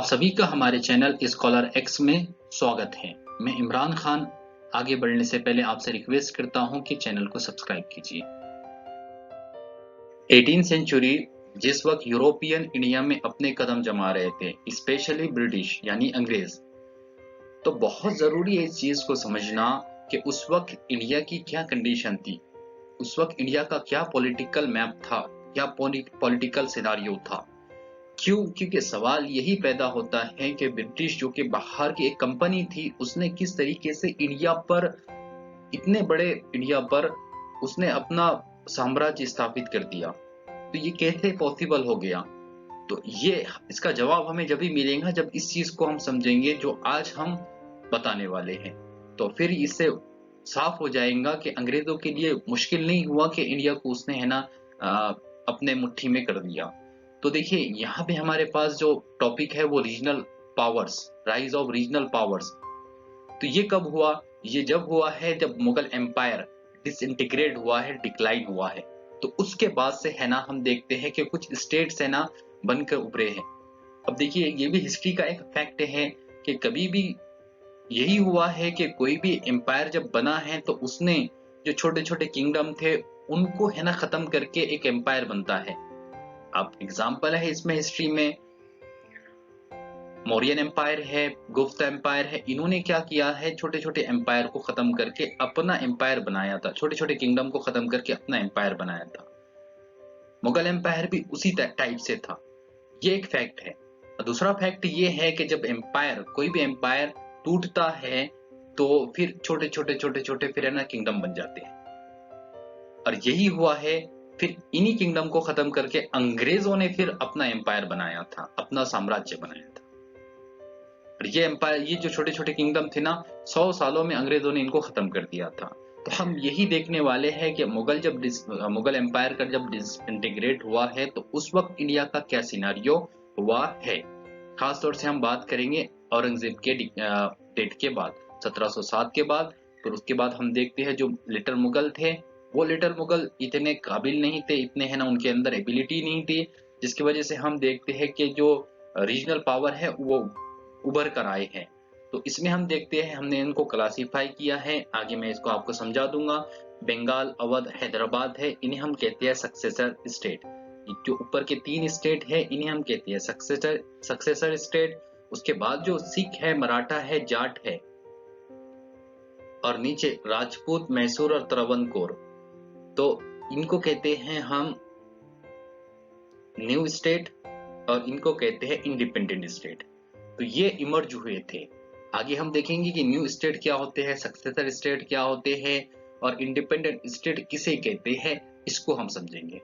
आप सभी का हमारे चैनल स्कॉलर एक्स में स्वागत है। मैं इमरान खान। आगे बढ़ने से पहले आपसे रिक्वेस्ट करता हूं कि चैनल को सब्सक्राइब कीजिए। 18वीं सेंचुरी जिस वक्त यूरोपियन इंडिया में अपने कदम जमा रहे थे, स्पेशली ब्रिटिश यानी अंग्रेज, तो बहुत जरूरी है इस चीज को समझना कि उस वक्त इंडिया की क्या कंडीशन थी, उस वक्त इंडिया का क्या पॉलिटिकल मैप था, क्या पॉलिटिकल सिनारियो था। क्यों? क्योंकि सवाल यही पैदा होता है कि ब्रिटिश जो कि बाहर की एक कंपनी थी, उसने किस तरीके से इंडिया पर, इतने बड़े इंडिया पर उसने अपना साम्राज्य स्थापित कर दिया। तो ये कैसे पॉसिबल हो गया? तो ये इसका जवाब हमें जब भी मिलेगा जब इस चीज को हम समझेंगे जो आज हम बताने वाले हैं। तो फिर इससे साफ हो जाएगा कि अंग्रेजों के लिए मुश्किल नहीं हुआ कि इंडिया को उसने अपने मुट्ठी में कर दिया। तो देखिए यहाँ पे हमारे पास जो टॉपिक है वो regional powers, rise of regional powers. तो ये कब हुआ? ये जब हुआ है जब मुगल एम्पायर डिसइंटीग्रेट हुआ है, डिक्लाइन हुआ है। तो उसके बाद से है ना हम देखते हैं कि कुछ स्टेट्स है ना बनकर उभरे हैं। अब देखिए ये भी हिस्ट्री का एक फैक्ट है कि कभी भी यही हुआ है कि कोई भी एम्पायर जब बना है तो उसने जो छोटे छोटे किंगडम थे उनको है ना खत्म करके एक एम्पायर बनता है। अब एग्जाम्पल है इसमें हिस्ट्री में मौर्यन एम्पायर है, गुप्त एम्पायर है। इन्होंने क्या किया है, छोटे छोटे एम्पायर को खत्म करके अपना एम्पायर बनाया था, छोटे छोटे किंगडम को खत्म करके अपना एम्पायर बनाया था। मुगल एम्पायर भी उसी टाइप से था। ये एक फैक्ट है। दूसरा फैक्ट ये है कि जब एम्पायर, कोई भी एम्पायर टूटता है तो फिर छोटे छोटे फिर है ना किंगडम बन जाते हैं। और यही हुआ है, फिर इन्हीं किंगडम को खत्म करके अंग्रेजों ने फिर अपना एम्पायर बनाया था, अपना साम्राज्य बनाया था। और ये एम्पायर, ये जो छोटे छोटे किंगडम थे ना, 100 सालों में अंग्रेजों ने इनको खत्म कर दिया था। तो हम यही देखने वाले हैं कि मुगल एम्पायर का जब डिसइंटीग्रेट हुआ है तो उस वक्त इंडिया का क्या सिनारियो हुआ है। खास तौर से हम बात करेंगे औरंगजेब के डेट के बाद, 1707 के बाद। फिर उसके बाद हम देखते हैं जो लिटिल मुगल थे, वो लिटिल मुगल इतने काबिल नहीं थे, इतने है ना उनके अंदर एबिलिटी नहीं थी, जिसकी वजह से हम देखते हैं कि जो रीजनल पावर है वो उभर कर आए हैं। तो इसमें हम देखते हैं, हमने इनको क्लासिफाई किया है, आगे मैं इसको आपको समझा दूंगा। बंगाल, अवध, हैदराबाद है, इन्हें हम कहते हैं सक्सेसर स्टेट। जो ऊपर के 3 स्टेट है इन्हें हम कहते हैं सक्सेसर स्टेट। उसके बाद जो सिख है, मराठा है, जाट है, और नीचे राजपूत, मैसूर और त्रावणकोर, तो इनको कहते हैं हम न्यू स्टेट, और इनको कहते हैं इंडिपेंडेंट स्टेट। तो ये इमर्ज हुए थे। आगे हम देखेंगे कि न्यू स्टेट क्या होते हैं, सक्सेसर स्टेट क्या होते हैं, और इंडिपेंडेंट स्टेट किसे कहते हैं, इसको हम समझेंगे।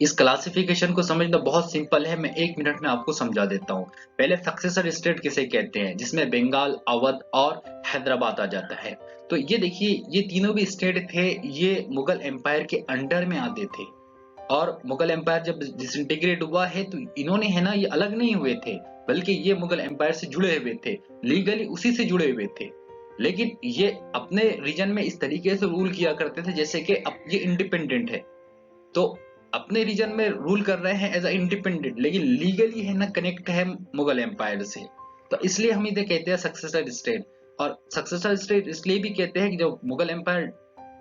इस क्लासिफिकेशन को समझना बहुत सिंपल है, मैं 1 मिनट में आपको समझा देता हूँ। पहले सक्सेसर स्टेट किसे कहते हैं, जिसमें बंगाल, अवध और हैदराबाद आ जाता है। तो ये देखिए, ये तीनों भी स्टेट थे, ये मुगल एम्पायर के अंडर में आते थे। और मुगल एम्पायर जब डिसइंटीग्रेट हुआ है तो इन्होंने है ना, ये अलग नहीं हुए थे, बल्कि ये मुगल एम्पायर से जुड़े हुए थे, लीगली उसी से जुड़े हुए थे। लेकिन ये अपने रीजन में इस तरीके से रूल किया करते थे जैसे कि अब ये इंडिपेंडेंट है, तो अपने रीजन में रूल कर रहे हैं एज अ इंडिपेंडेंट, लेकिन लीगली है ना कनेक्ट है मुगल एम्पायर से। तो इसलिए हम इसे कहते हैं सक्सेसर स्टेट। और सक्सेसर स्टेट इसलिए भी कहते हैं कि जब मुगल एम्पायर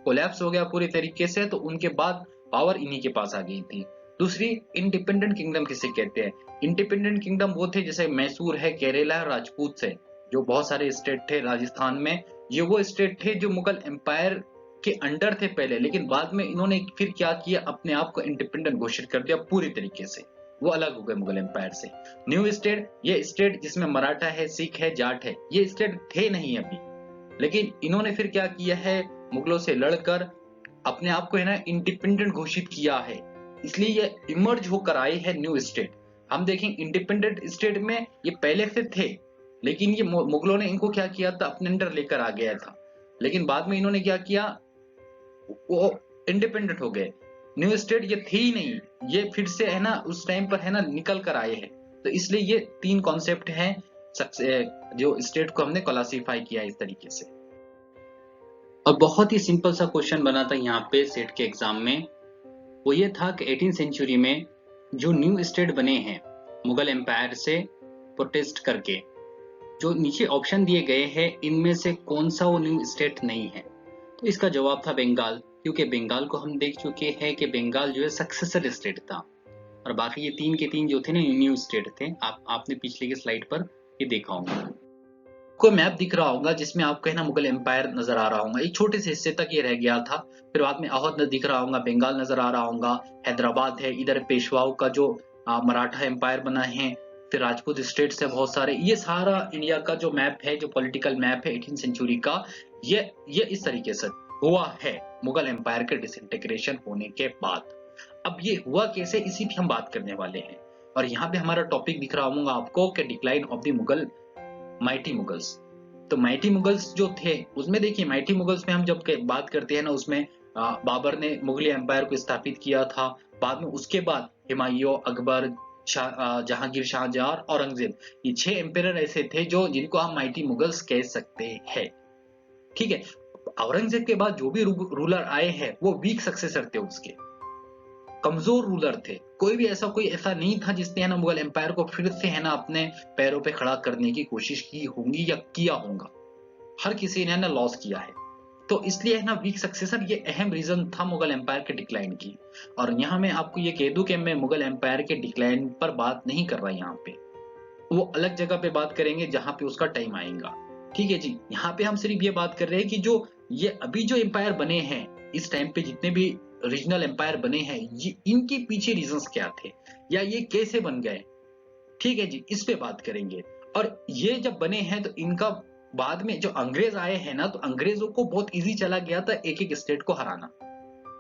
कोलैप्स हो गया पूरी तरीके से, तो उनके बाद पावर इन्हीं के पास आ गई थी। दूसरी, इंडिपेंडेंट किंगडम किसे कहते हैं? इंडिपेंडेंट किंगडम वो थे जैसे मैसूर है, केरला, राजपूत से, जो बहुत सारे स्टेट थे राजस्थान में। ये वो स्टेट थे जो मुगल एम्पायर के अंडर थे पहले, लेकिन बाद में इन्होंने फिर क्या किया, अपने आप को इंडिपेंडेंट घोषित कर दिया पूरी तरीके से, वो अलग हो गए मुगल एम्पायर से। न्यू स्टेट, ये स्टेट जिसमें मराठा है, सिख है, जाट है, ये स्टेट थे नहीं अभी, लेकिन इन्होंने फिर क्या किया है, मुगलों से लड़कर अपने आप को है ना इंडिपेंडेंट घोषित किया है, इसलिए ये इमर्ज होकर आए हैं न्यू स्टेट। हम देखें इंडिपेंडेंट स्टेट में ये पहले से थे, लेकिन ये मुगलों ने इनको क्या किया था, अपने अंडर लेकर आ गया था, लेकिन बाद में इन्होंने क्या किया, वो इंडिपेंडेंट हो गए। न्यू स्टेट ये थे ही नहीं, ये फिर से है ना उस टाइम पर है ना निकल कर आए हैं। तो इसलिए ये 3 कॉन्सेप्ट हैं जो स्टेट को हमने क्लासिफाई किया इस तरीके से। और बहुत ही सिंपल सा क्वेश्चन बना था यहाँ पे सेट के एग्जाम में, वो ये था कि 18वीं सेंचुरी में जो न्यू स्टेट बने हैं, मुगल एम्पायर से प्रोटेस्ट करके जो नीचे ऑप्शन दिए गए हैं इनमें से कौन सा वो न्यू स्टेट नहीं है। तो इसका जवाब था बंगाल, क्योंकि बंगाल को हम देख चुके हैं कि बंगाल जो है सक्सेसर स्टेट था और बाकी ये तीन के तीन जो थे ना न्यू स्टेट थे। आपने पिछले की स्लाइड पर ये देखा होगा, कोई मैप दिख रहा होगा जिसमें आपको है ना मुगल एम्पायर नजर आ रहा होगा। एक छोटे से हिस्से तक ये रह गया था, फिर बाद में अवध दिख रहा होगा, बंगाल नजर आ रहा होगा, हैदराबाद है, इधर पेशवाओं का जो मराठा एम्पायर बना है, फिर राजपूत स्टेट्स है बहुत सारे। ये सारा इंडिया का जो मैप है, जो पॉलिटिकल मैप है 18th सेंचुरी का, ये इस तरीके से हुआ है मुगल एम्पायर के डिसइंटीग्रेशन होने के बाद। अब ये हुआ कैसे, इसी पे हम बात करने वाले हैं। और यहाँ पे हमारा टॉपिक दिख रहा होगा आपको कि decline of the Mughal mighty Mughals. तो माइटी मुगल्स जो थे उसमें देखिए, माइटी मुगल्स में हम जब बात करते हैं ना, उसमें बाबर ने मुगली एम्पायर को स्थापित किया था। बाद में उसके बाद हुमायूं, अकबर, जहांगीर, शाहजहां और औरंगजेब, ये 6 एम्पायर ऐसे थे जो जिनको हम माइटी मुगल्स कह सकते हैं। ठीक है, औरंगजेब के बाद जो भी रूलर आए हैं वो वीक सक्सेसर थे, उसके कमजोर रूलर थे। कोई ऐसा नहीं था जिसने है ना मुगल एम्पायर को फिर से है ना अपने पैरों पे खड़ा करने की कोशिश की होंगी या किया होगा। हर किसी ने ना लॉस किया है, तो इसलिए है ना वीक सक्सेसर ये अहम रीजन था मुगल एम्पायर के डिक्लाइन की। और यहाँ मैं आपको ये कह दूं कि मैं मुगल एम्पायर के डिक्लाइन पर बात नहीं कर रहा यहाँ पे, वो अलग जगह पे बात करेंगे जहां पे उसका टाइम आएगा। ठीक है जी, यहाँ पे हम सिर्फ ये बात कर रहे हैं कि जो ये अभी जो एम्पायर बने हैं इस टाइम पे, जितने भी रीजनल एम्पायर बने हैं, ये इनके पीछे रीजंस क्या थे या ये कैसे बन गए। ठीक है जी, इस पे बात करेंगे। और ये जब बने हैं तो इनका बाद में जो अंग्रेज आए हैं ना, तो अंग्रेजों को बहुत इजी चला गया था एक एक स्टेट को हराना।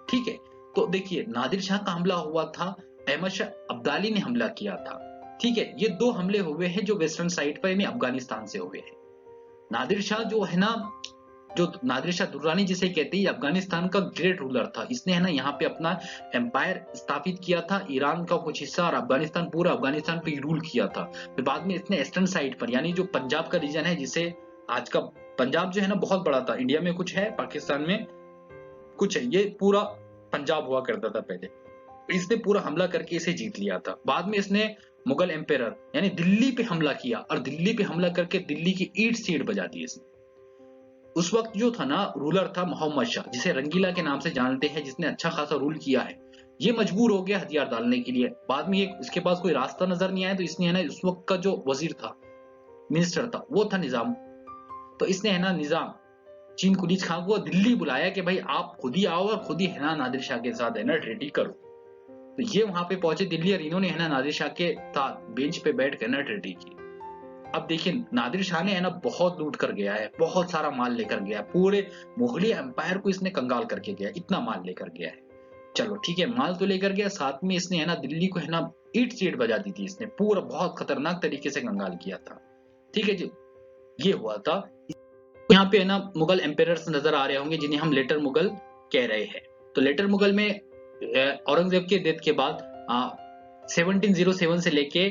ठीक है, तो देखिए नादिर शाह का हमला हुआ था, अहमद शाह अब्दाली ने हमला किया था। ठीक है, ये 2 हमले हुए हैं जो वेस्टर्न साइड पर यानी अफगानिस्तान से हुए हैं। नादिर शाह जो है ना, जो नादिर शाह दुर्रानी जिसे कहते हैं, अफगानिस्तान का ग्रेट रूलर था। इसने है ना यहाँ पे अपना एम्पायर स्थापित किया था, ईरान का कुछ हिस्सा और अफगानिस्तान, पूरा अफगानिस्तान पे रूल किया था। फिर बाद में इसने ईस्टर्न साइड पर यानी जो पंजाब का रीजन है, जिसे आज का पंजाब जो है ना बहुत बड़ा था, इंडिया में कुछ है, पाकिस्तान में कुछ है, ये पूरा पंजाब हुआ करता था पहले। इसने पूरा हमला करके इसे जीत लिया था। बाद में इसने मुगल एम्पायर यानी दिल्ली पे हमला किया और दिल्ली पे हमला करके दिल्ली की ईंट सीट बजा दी इसने। उस वक्त जो था ना रूलर था मोहम्मद शाह, जिसे रंगीला के नाम से जानते हैं, जिसने अच्छा खासा रूल किया है। ये मजबूर हो गया हथियार डालने के लिए। बाद में इसके पास कोई रास्ता नजर नहीं आया, तो इसने है ना उस वक्त का जो वजीर था, मिनिस्टर था, वो था निजाम। तो इसने है ना निजाम चीन कुलीज खान को दिल्ली बुलाया कि भाई आप खुद ही आओ और खुद ही है ना नादिर शाह के साथ है ना ट्रीटी करो। तो ये वहां पे पहुंचे दिल्ली और इन्होंने है ना नादिर शाह के साथ बेंच पे बैठ कर ना ट्रीटी की। अब देखिए नादिर शाह ने है ना बहुत लूट कर गया है, बहुत सारा माल लेकर गया है, पूरे मुगली एम्पायर को इसने कंगाल करके गया, इतना माल लेकर गया है। चलो ठीक है, माल तो लेकर गया, साथ में इसने है ना दिल्ली को है ना ईट चीट बजा दी थी इसने, पूरा बहुत खतरनाक तरीके से कंगाल किया था। ठीक है जी, ये हुआ था। यहाँ पे है ना मुगल एम्पायर्स नजर आ रहे होंगे जिन्हें हम लेटर मुगल कह रहे हैं। तो लेटर मुगल में औरंगजेब के डेथ के बाद 1707 से लेके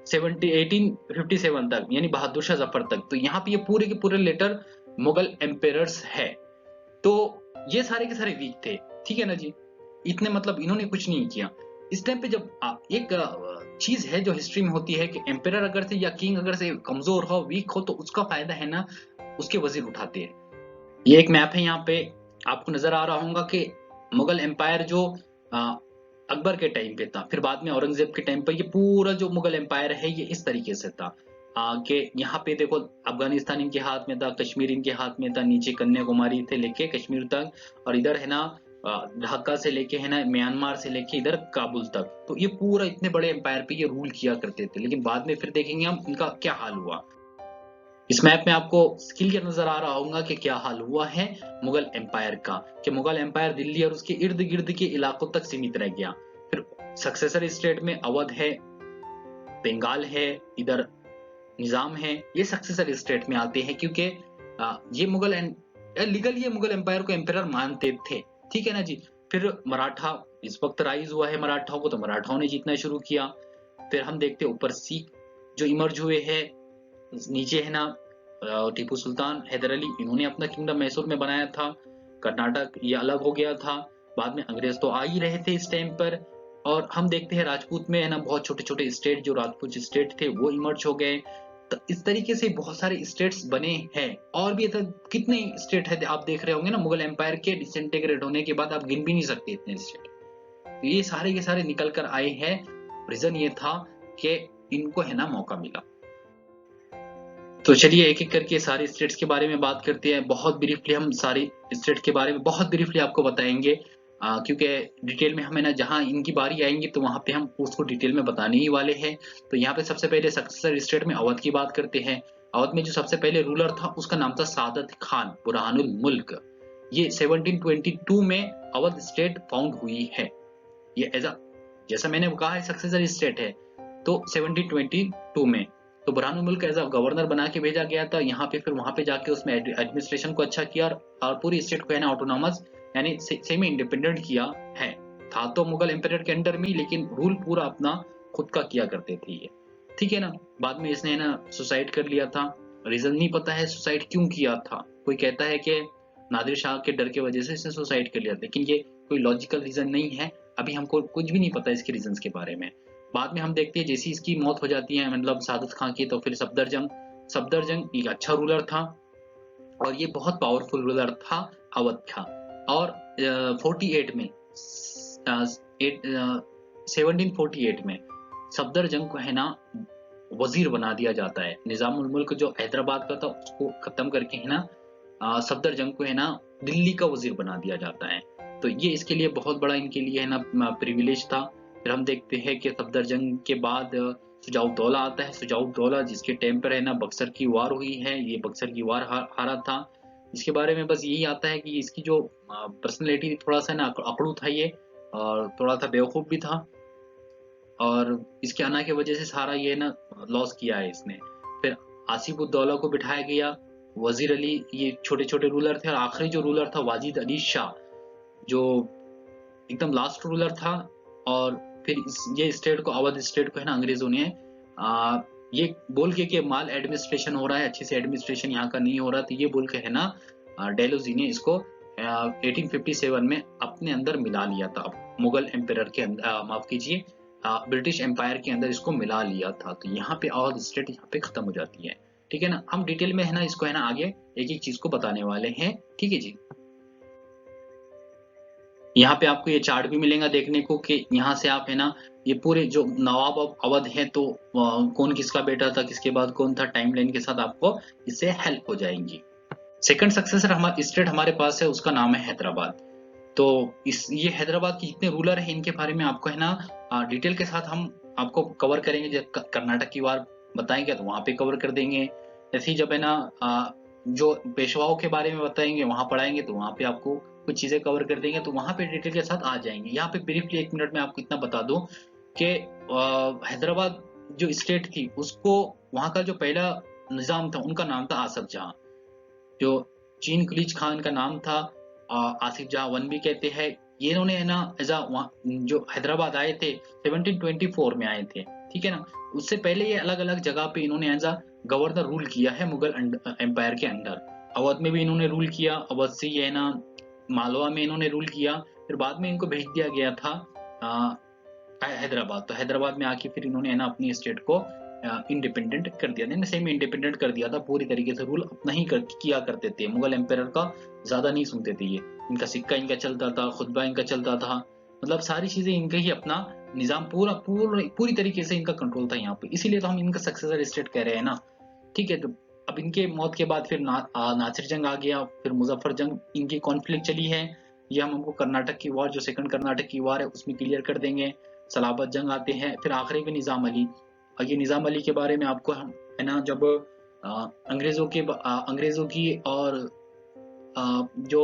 1857 तक यानी बहादुर शाह जफर तक, तो यहाँ पे ये पूरे के पूरे लेटर मुगल एम्पायर्स है। तो ये सारे के सारे वीक थे। ठीक है ना जी, इतने मतलब इन्होंने कुछ नहीं किया। इस टाइम पे जब एक चीज है जो हिस्ट्री में होती है कि एम्पायर अगर से या किंग अगर से कमजोर हो, वीक हो, तो उसका फायदा है ना उसके वजीर उठाते हैं। ये एक मैप है, यहाँ पे आपको नजर आ रहा होगा कि मुगल एम्पायर जो अकबर के टाइम पे था, फिर बाद में औरंगजेब के टाइम पे ये पूरा जो मुगल एम्पायर है ये इस तरीके से था कि यहाँ पे देखो अफगानिस्तान इनके हाथ में था, कश्मीर इनके हाथ में था, नीचे कन्याकुमारी से लेके कश्मीर तक, और इधर है ना ढाका से लेके है ना म्यांमार से लेके इधर काबुल तक। तो ये पूरा इतने बड़े एम्पायर पे ये रूल किया करते थे। लेकिन बाद में फिर देखेंगे हम इनका क्या हाल हुआ। इस मैप में आपको क्लियर नजर आ रहा होगा कि क्या हाल हुआ है मुगल एम्पायर का, कि मुगल एम्पायर दिल्ली और उसके इर्द गिर्द के इलाकों तक सीमित रह गया। फिर सक्सेसर स्टेट में अवध है, बंगाल है, इधर निजाम है, ये सक्सेसर स्टेट में आते हैं क्योंकि ये लीगल ये मुगल एम्पायर को एम्पायर मानते थे। ठीक है ना जी। फिर मराठा इस वक्त राइज हुआ है मराठाओं को, तो मराठाओं ने जीतना शुरू किया। फिर हम देखते हैं ऊपर सिख जो इमर्ज हुए हैं, नीचे है ना टीपू सुल्तान, हैदर अली, इन्होंने अपना किंगडम मैसूर में बनाया था। कर्नाटक ये अलग हो गया था। बाद में अंग्रेज तो आ ही रहे थे इस टाइम पर। और हम देखते हैं राजपूत में है ना बहुत छोटे छोटे स्टेट जो राजपूत स्टेट थे वो इमर्ज हो गए। तो इस तरीके से बहुत सारे स्टेट्स बने हैं। और भी तो कितने स्टेट है आप देख रहे होंगे ना, मुगल एम्पायर के डिसइंटीग्रेट होने के बाद आप गिन भी नहीं सकते इतने स्टेट। तो ये सारे के सारे निकल कर आए हैं। रीजन ये था कि इनको है ना मौका मिला। तो चलिए एक एक करके सारे स्टेट्स के बारे में बात करते हैं। बहुत ब्रीफली हम सारी स्टेट के बारे में बहुत ब्रीफली आपको बताएंगे, क्योंकि डिटेल में हमें ना जहां इनकी बारी आएंगी तो वहां पे हम उसको डिटेल में बताने ही वाले हैं। तो यहाँ पे सबसे पहले सक्सेसर स्टेट में अवध की बात करते हैं। अवध में जो सबसे पहले रूलर था उसका नाम था सादत खान बुरहानुल मुल्क। ये 1722 में अवध स्टेट फाउंड हुई है। ये जैसा मैंने कहा है सक्सेसर स्टेट है, तो 1722 में तो बुरहानुल मुल्क एज अ गवर्नर बना के भेजा गया था यहाँ पे। फिर वहां पे जाके उसमें एडमिनिस्ट्रेशन को अच्छा किया और पूरी स्टेट को है ना ऑटोनॉमस यानी सेमी इंडिपेंडेंट किया है। था तो मुगल एम्पायर के अंडर में, लेकिन रूल पूरा अपना खुद का किया करते थे ये, ठीक है ना। बाद में इसने है ना सुसाइड कर लिया था। रीजन नहीं पता है सुसाइड क्यों किया था। कोई कहता है कि नादिर शाह के डर की वजह से इसने सुसाइड कर लिया, लेकिन ये कोई लॉजिकल रीजन नहीं है। अभी हमको कुछ भी नहीं पता इसके रीजन के बारे में। बाद में हम देखते हैं जैसी इसकी मौत हो जाती है मतलब सादत खां की, तो फिर सफदरजंग एक अच्छा रूलर था और ये बहुत पावरफुल रूलर था अवध का। और 48 में 1748 में सफदरजंग को है ना वजीर बना दिया जाता है। निजामुल मुल्क जो हैदराबाद का था उसको खत्म करके है ना सफदरजंग को है ना दिल्ली का वजीर बना दिया जाता है। तो ये इसके लिए बहुत बड़ा इनके लिए है ना प्रिविलेज था। फिर हम देखते हैं कि सफदरजंग के बाद सुजाउद्दौला आता है। सुजाउद्दौला जिसके टाइम पर है ना बक्सर की वार हुई है, ये बक्सर की वार हारा था। इसके बारे में बस यही आता है कि इसकी जो पर्सनैलिटी थोड़ा सा ना अकड़ू था ये, और थोड़ा सा बेवकूफ भी था, और इसके आना की वजह से सारा ये ना लॉस किया है इसने। फिर आसिफ उद्दौला को बिठाया गया, वजीर अली, ये छोटे छोटे रूलर थे। और आखिरी जो रूलर था वाजिद अली शाह, जो एकदम लास्ट रूलर था। और फिर ये स्टेट को अवध स्टेट को है ना अंग्रेजों ने ये बोल के कि माल एडमिनिस्ट्रेशन हो रहा है, अच्छे से एडमिनिस्ट्रेशन यहाँ का नहीं हो रहा, तो ये बोल के है ना डेलोजी ने इसको 1857 में अपने अंदर मिला लिया था। मुगल एम्पायर के अंदर, माफ कीजिए, ब्रिटिश एम्पायर के अंदर इसको मिला लिया था। तो यहाँ पे अवध स्टेट यहाँ पे खत्म हो जाती है, ठीक है ना। हम डिटेल में है ना इसको है ना आगे एक एक चीज को बताने वाले हैं, ठीक है जी। यहाँ पे आपको ये चार्ट भी मिलेगा देखने को कि यहाँ से आप है ना ये पूरे जो नवाब ऑफ अवध है तो कौन किसका बेटा था, किसके बाद कौन था, टाइमलाइन के साथ आपको इससे हेल्प हो जाएंगी। सेकंड सक्सेसर हमारा स्टेट हमारे पास है, उसका नाम है हैदराबाद। तो ये हैदराबाद के जितने रूलर है इनके बारे में आपको है ना डिटेल के साथ हम आपको कवर करेंगे। जब कर्नाटक की वार बताएंगे तो वहां पे कवर कर देंगे। ऐसे ही जब है ना जो पेशवाओं के बारे में बताएंगे वहां पढ़ाएंगे तो वहां पे आपको कुछ चीजें कवर कर देंगे, तो वहां पे डिटेल के साथ आ जाएंगे। यहाँ पे ब्रीफली 1 मिनट में आपको इतना बता दूं कि हैदराबाद जो स्टेट थी उसको वहां का जो पहला निजाम था उनका नाम था आसफ जहां। जो चीन कुलीज खान का नाम था आसिफ जहां वन भी कहते हैं। ये इन्होंने है ना जो हैदराबाद आए थे 1724 में आए थे, ठीक है ना। उससे पहले ये अलग अलग जगह पे इन्होंने एज अ गवर्नर रूल किया है मुगल एम्पायर के अंडर। अवध में भी इन्होंने रूल किया, अवध से ये है ना मालवा में इन्होंने रूल किया। फिर बाद में इनको भेज दिया गया था हैदराबाद। तो हैदराबाद में आके फिर इन्होंने है ना अपनी स्टेट को इंडिपेंडेंट कर दिया, सेमी इंडिपेंडेंट कर दिया था। पूरी तरीके से रूल अपना ही किया करते थे, मुगल एम्पायर का ज्यादा नहीं सुनते थे ये। इनका सिक्का इनका चलता था, खुतबा इनका चलता था, मतलब सारी चीजें इनका ही अपना निजाम पूरी तरीके से इनका कंट्रोल था यहाँ पे। इसीलिए तो हम इनका सक्सेसर स्टेट कह रहे हैं ना, ठीक है। तो अब इनके मौत के बाद फिर नासिर जंग आ गया, फिर मुजफ्फर जंग, इनकी कॉन्फ्लिक्ट चली है। ये हम हमको कर्नाटक की वार जो सेकंड कर्नाटक की वार है उसमें क्लियर कर देंगे। सलाबत जंग आते हैं, फिर आखिरी में निजाम अली। और ये निजाम अली के बारे में आपको हम है ना जब अंग्रेजों की और जो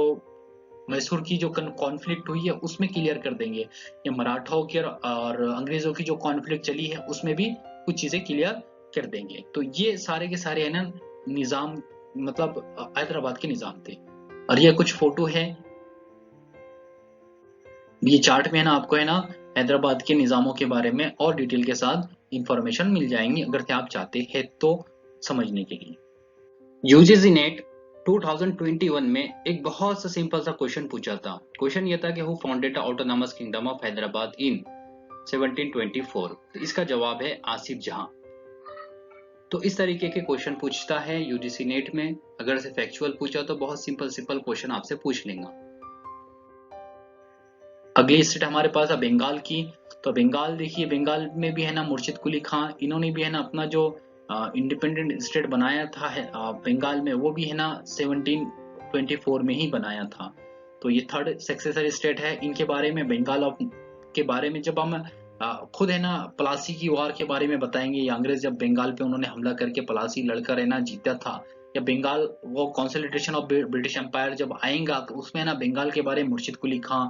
मैसूर की जो कॉन्फ्लिक्ट हुई है उसमें क्लियर कर देंगे। ये मराठाओं की और अंग्रेजों की जो कॉन्फ्लिक्ट चली है उसमें भी कुछ चीजें क्लियर कर देंगे। तो ये सारे के सारे है ना निजाम मतलब हैदराबाद के निजाम थे। और ये कुछ फोटो है, ये चार्ट में है ना आपको है ना हैदराबाद के निजामों के बारे में और डिटेल के साथ इंफॉर्मेशन मिल जाएंगी अगर आप चाहते हैं तो समझने के लिए। यूजीसी नेट 2021 में एक बहुत सा सिंपल सा क्वेश्चन पूछा था। क्वेश्चन ये था कि who founded autonomous kingdom of Hyderabad in 1724। तो इसका जवाब है आसिफ जहां। तो इस तरीके के क्वेश्चन पूछता है यूजीसी नेट में। अगर से फैक्चुअल पूछा तो बहुत सिंपल सिंपल क्वेश्चन आपसे पूछ लेगा। अगली स्टेट हमारे पास है बंगाल की। तो बंगाल देखिए, बंगाल में भी है ना मुर्शिद कुली खां, इन्होंने भी है ना अपना जो इंडिपेंडेंट स्टेट बनाया था है बंगाल में, वो भी है ना 1724 में ही बनाया था। तो ये थर्ड सक्सेसर स्टेट है। इनके बारे में बंगाल ऑफ के बारे में जब हम खुद है ना प्लासी की वार के बारे में बताएंगे, या अंग्रेज जब बंगाल पे उन्होंने हमला करके प्लासी लड़कर है ना जीता था, या बंगाल वो कॉन्सोलिडेशन ऑफ ब्रिटिश एम्पायर जब आएगा, तो उसमें ना बंगाल के बारे में मुर्शिद कुली खां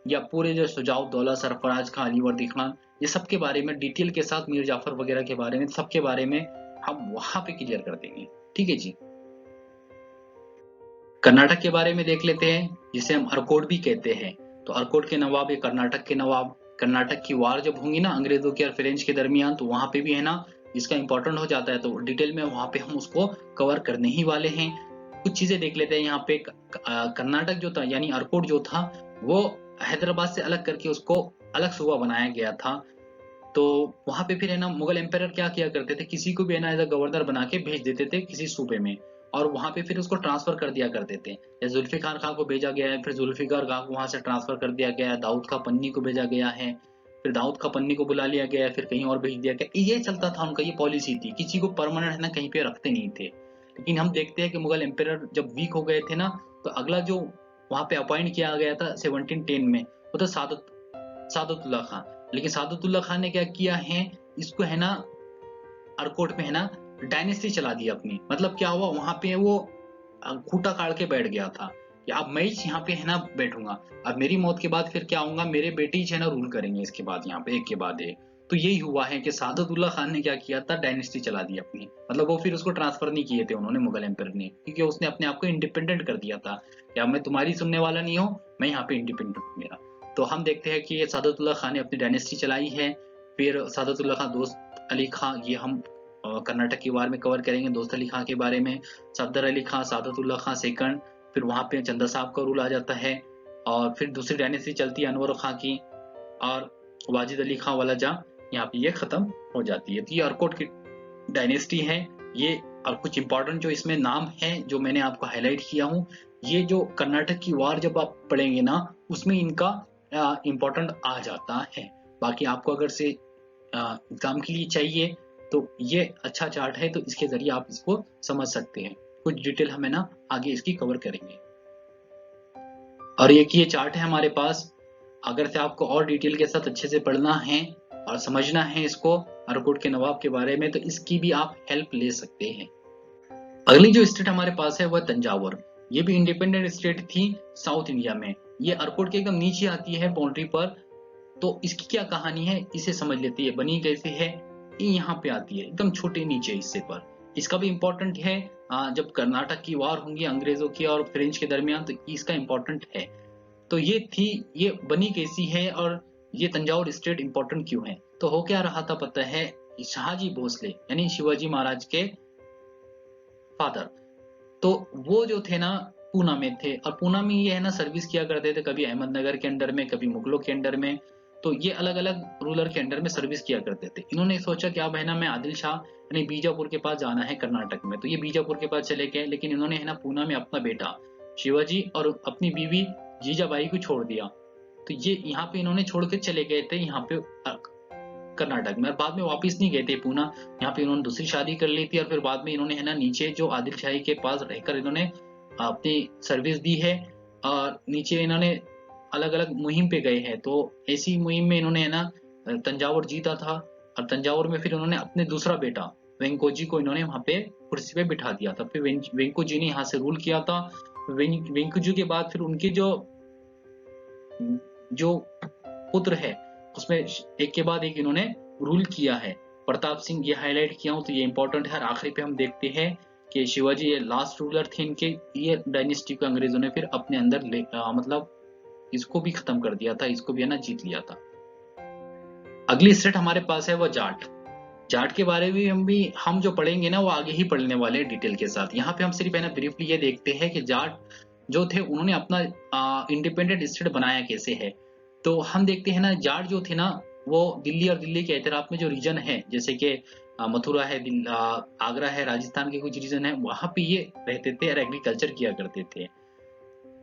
या पूरे जो सुजाउद्दौला, सरफराज खां, अली वर्दी खान, ये सब के बारे में डिटेल के साथ, मीर जाफर वगैरह के बारे में, सबके बारे में हम वहां पे क्लियर कर देंगे। ठीक है जी। कर्नाटक के बारे में देख लेते हैं, जिसे हम अर्कोट भी कहते हैं। तो अर्कोट के नवाब या कर्नाटक के नवाब, कर्नाटक की वार जब होंगी ना अंग्रेजों के और फ्रेंच के दरमियान, तो वहां पे भी है ना इसका इंपॉर्टेंट हो जाता है। तो डिटेल में वहां पे हम उसको कवर करने ही वाले हैं। कुछ चीजें देख लेते हैं यहाँ पे। कर्नाटक जो था यानी अर्कोट जो था, वो हैदराबाद से अलग करके उसको अलग सूबा बनाया गया था। तो वहां पे फिर है ना मुगल एम्पायर क्या किया करते थे, किसी को भी है ना एज अ गवर्नर बना के भेज देते थे किसी सूबे में, और वहां पे फिर उसको ट्रांसफर कर दिया करते थे। जैसे जुल्फिकार खान को भेजा गया है, फिर जुल्फिकार खान को वहां से ट्रांसफर कर दिया गया है। दाऊद खां पन्नी को भेजा गया है, फिर दाऊद खां पन्नी को बुला लिया गया है, फिर कहीं और भेज दिया गया। ये चलता था उनका, ये पॉलिसी थी। किसी को परमानेंट है ना कहीं पे रखते नहीं थे। लेकिन हम देखते हैं कि मुगल एम्पायर जब वीक हो गए थे ना, तो अगला जो वहां पे अपॉइंट किया गया था 1710 में, वो था सादतुल्ला खान। लेकिन सादतुल्ला खान ने क्या किया है, इसको है ना अर्कोट में है ना डायनेस्टी चला दी अपनी। मतलब क्या हुआ, वहां पे वो खूंटा काट के बैठ गया था कि अब मैं यहाँ पे है ना बैठूंगा, अब मेरी मौत के बाद फिर क्या होगा, मेरे बेटे ही है ना रूल करेंगे इसके बाद यहाँ पे एक के बाद एक। तो यही हुआ है कि सादतुल्ला खान ने क्या किया था, डायनेस्टी चला दी अपनी। मतलब वो फिर उसको ट्रांसफर नहीं किए थे उन्होंने मुगल एम्पायर ने, क्योंकि उसने अपने आप को इंडिपेंडेंट कर दिया था कि अब मैं तुम्हारी सुनने वाला नहीं हूँ, मैं यहाँ पे इंडिपेंडेंट हूँ मेरा। तो हम देखते हैं कि सादतुल्ला खान ने अपनी डायनेस्टी चलाई है। फिर सादतुल्ला खान, दोस्त अली खां, ये हम कर्नाटक की वार में कवर करेंगे दोस्त अली खां के बारे में। सफदर अली खां, सादतुल्ला खां सेकंड, फिर वहां पे चंदा साहब का रूल आ जाता है। और फिर दूसरी डायनेस्टी चलती है अनवर खां की, और वाजिद अली खां वाला जहाँ यहाँ पे ये खत्म हो जाती है। तो ये अर्कोट की डायनेस्टी है ये। और कुछ इंपॉर्टेंट जो इसमें नाम है जो मैंने आपको हाईलाइट किया हूँ, ये जो कर्नाटक की वार जब आप पढ़ेंगे ना, उसमें इनका इंपॉर्टेंट आ जाता है। बाकी आपको अगर से एग्जाम के लिए चाहिए तो ये अच्छा चार्ट है, तो इसके जरिए आप इसको समझ सकते हैं। कुछ डिटेल हमें ना आगे इसकी कवर करेंगे। और ये चार्ट है हमारे पास। अगर से आपको और डिटेल के साथ अच्छे से पढ़ना है और समझना है इसको अर्कोट के नवाब के बारे में, तो इसकी भी आप हेल्प ले सकते हैं। अगली जो स्टेट हमारे पास है वह तंजावुर। ये भी इंडिपेंडेंट स्टेट थी साउथ इंडिया में। ये अर्कोट के एकदम नीचे आती है बाउंड्री पर। तो इसकी क्या कहानी है इसे समझ लेते हैं, बनी कैसे है। ये यहाँ पे आती है एकदम छोटे नीचे हिस्से पर। इसका भी इम्पोर्टेंट है। जब कर्नाटक की वार होंगी अंग्रेजों की और फ्रेंच के दरमियान, तो इसका इम्पोर्टेंट है। तो ये थी, ये बनी कैसी है, और ये तंजावुर स्टेट इंपॉर्टेंट क्यों है। तो हो क्या रहा था पता है, शाहजी भोसले यानी शिवाजी महाराज के फादर, तो वो जो थे ना पूना में थे, और पूना में ये है ना सर्विस किया करते थे, कभी अहमदनगर के अंडर में, कभी मुगलों के अंडर में। तो ये अलग अलग रूलर के अंडर में सर्विस किया करते थे। इन्होंने सोचा कि अब है ना मैं आदिल शाह यानी बीजापुर के पास जाना है कर्नाटक में, तो ये बीजापुर के पास चले गए। लेकिन इन्होंने है ना पूना में अपना बेटा शिवाजी और अपनी बीवी जीजाबाई को छोड़ दिया। तो ये यहाँ पे इन्होंने छोड़ के चले गए थे यहाँ पे कर्नाटक में, और बाद में वापस नहीं गए थे पूना। यहाँ पे इन्होंने दूसरी शादी कर ली थी, और फिर बाद में इन्होंने है ना नीचे जो आदिल शाही के पास रहकर इन्होंने अपनी सर्विस दी है, और नीचे इन्होंने अलग अलग मुहिम पे गए हैं। तो ऐसी मुहिम में इन्होंने है ना तंजावुर जीता था, और तंजावुर में फिर उन्होंने अपने दूसरा बेटा वेंकोजी को इन्होंने वहां पे कुर्सी पे बिठा दिया था। फिर वेंकोजी ने यहाँ से रूल किया था। वेंकोजी के बाद फिर उनके जो पुत्र है उसमें एक के बाद एक इन्होंने रूल किया है। प्रताप सिंह ये हाईलाइट किया हूं, तो ये इंपॉर्टेंट है। और आखिरी पे हम देखते हैं कि शिवाजी ये लास्ट रूलर थे इनके, ये डायनेस्टी को अंग्रेजों ने फिर अपने अंदर मतलब इसको भी खत्म कर दिया था, इसको भी है ना जीत लिया था। अगली स्टेट हमारे पास है वो जाट। जाट के बारे में हम जो पढ़ेंगे ना वो आगे ही पढ़ने वाले हैं डिटेल के साथ। यहाँ पे हम सिर्फ है ना ब्रीफली ये देखते हैं कि जाट जो थे उन्होंने अपना इंडिपेंडेंट स्टेट बनाया कैसे है। तो हम देखते हैं ना जाट जो थे ना वो दिल्ली और दिल्ली के एतराफ में जो रीजन है, जैसे कि मथुरा है, आगरा है, राजस्थान के कुछ रीजन है, वहां पे ये रहते थे और एग्रीकल्चर किया करते थे।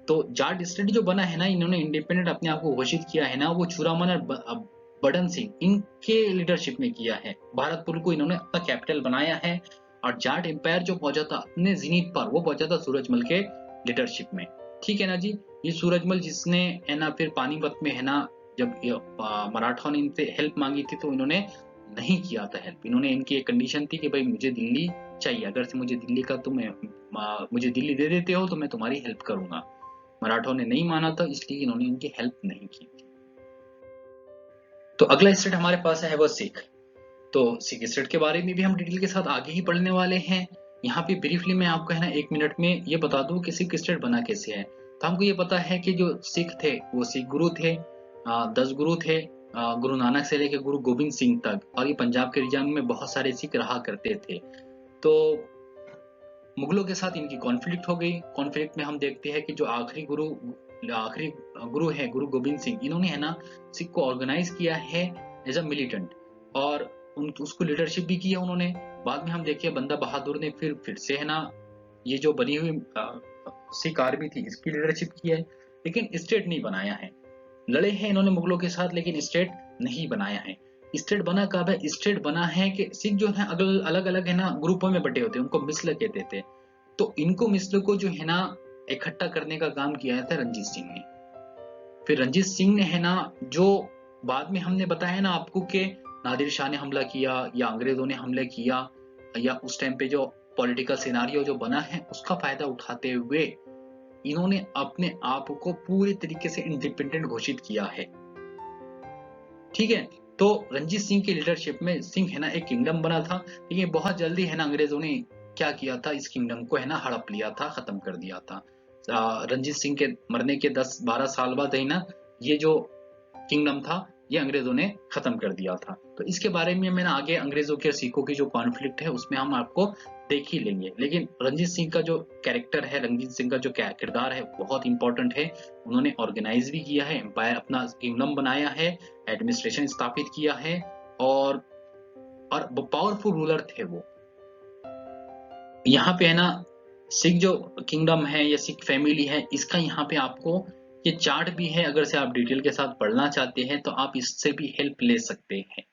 तो जाट स्टेट जो बना है ना, इन्होंने इंडिपेंडेंट अपने आप को घोषित किया है ना, वो चूड़ामन और बड़न सिंह इनके लीडरशिप में किया है। भारतपुर को इन्होंने अपना कैपिटल बनाया है, और जाट एम्पायर जो पहुंचा था अपने जीनित पर, वो पहुंचा था सूरजमल के लीडरशिप में। ठीक है ना जी। ये सूरजमल जिसने है ना फिर पानीपत में है ना, जब मराठा ने इनसे हेल्प मांगी थी तो इन्होंने नहीं किया था हेल्प। इन्होंने इनकी एक कंडीशन थी कि भाई मुझे दिल्ली चाहिए, अगर से मुझे दिल्ली का तुम मुझे दिल्ली दे देते हो तो मैं तुम्हारी हेल्प करूंगा। मराठों ने नहीं माना था, इसलिए इन्होंने इनकी हेल्प नहीं की थी। तो अगला स्टेट हमारे पास है वो सिख। तो सिख स्टेट के बारे में भी हम डिटेल के साथ आगे ही पढ़ने वाले हैं। यहाँ पे ब्रीफली मैं आपको है ना 1 मिनट में ये बता दूं कि सिख स्टेट बना कैसे है। तो हमको ये पता है कि जो सिख थे वो सिख गुरु थे, 10 गुरु थे, गुरु नानक से लेकर गुरु गोविंद सिंह तक, और ये पंजाब के रीजन में बहुत सारे सिख रहा करते थे। तो मुगलों के साथ इनकी कॉन्फ्लिक्ट हो गई। कॉन्फ्लिक्ट में हम देखते हैं कि जो आखिरी गुरु है गुरु गोविंद सिंह, इन्होंने है ना सिख को ऑर्गेनाइज किया है एज अ मिलिटेंट, और उसको लीडरशिप भी किया उन्होंने। बाद में हम देखिए बंदा बहादुर ने फिर से है ना ये जो बनी हुई सिख आर्मी थी इसकी लीडरशिप की है, लेकिन स्टेट नहीं बनाया है। लड़े हैं इन्होंने मुगलों के साथ, लेकिन स्टेट नहीं बनाया है। स्टेट बना कब है? स्टेट बना है कि सिख जो है अलग अलग है ना ग्रुपों में बटे होते हैं, उनको मिसल कहते थे। तो इनको मिसल को जो है ना इकट्ठा करने का काम किया था रंजीत सिंह ने। फिर रंजीत सिंह ने है ना, जो बाद में हमने बताया ना आपको कि नादिर शाह ने हमला किया या अंग्रेजों ने हमले किया, या उस टाइम पे जो पॉलिटिकल सिनारियो जो बना है उसका फायदा उठाते हुए इन्होंने अपने आप को पूरी तरीके से इंडिपेंडेंट घोषित किया है। ठीक है। तो रंजीत सिंह की लीडरशिप में सिंह है ना एक किंगडम बना था, लेकिन बहुत जल्दी है ना अंग्रेजों ने क्या किया था, इस किंगडम को है ना हड़प लिया था, खत्म कर दिया था। रंजीत सिंह के मरने के 10-12 साल बाद है ना ये जो किंगडम था ये अंग्रेजों ने खत्म कर दिया था। तो इसके बारे में मैंने आगे अंग्रेजों के सिखों की जो कॉन्फ्लिक्ट है उसमें हम आपको देख ही लेंगे। लेकिन रंजीत सिंह का जो कैरेक्टर है, रंजीत सिंह का जो किरदार है बहुत इंपॉर्टेंट है। उन्होंने ऑर्गेनाइज भी किया है, एम्पायर अपना किंगडम बनाया है, एडमिनिस्ट्रेशन स्थापित किया है, और पावरफुल रूलर थे वो। यहाँ पे है ना सिख जो किंगडम है या सिख फैमिली है, इसका यहाँ पे आपको ये चार्ट भी है, अगर से आप डिटेल के साथ पढ़ना चाहते हैं तो आप इससे भी हेल्प ले सकते हैं।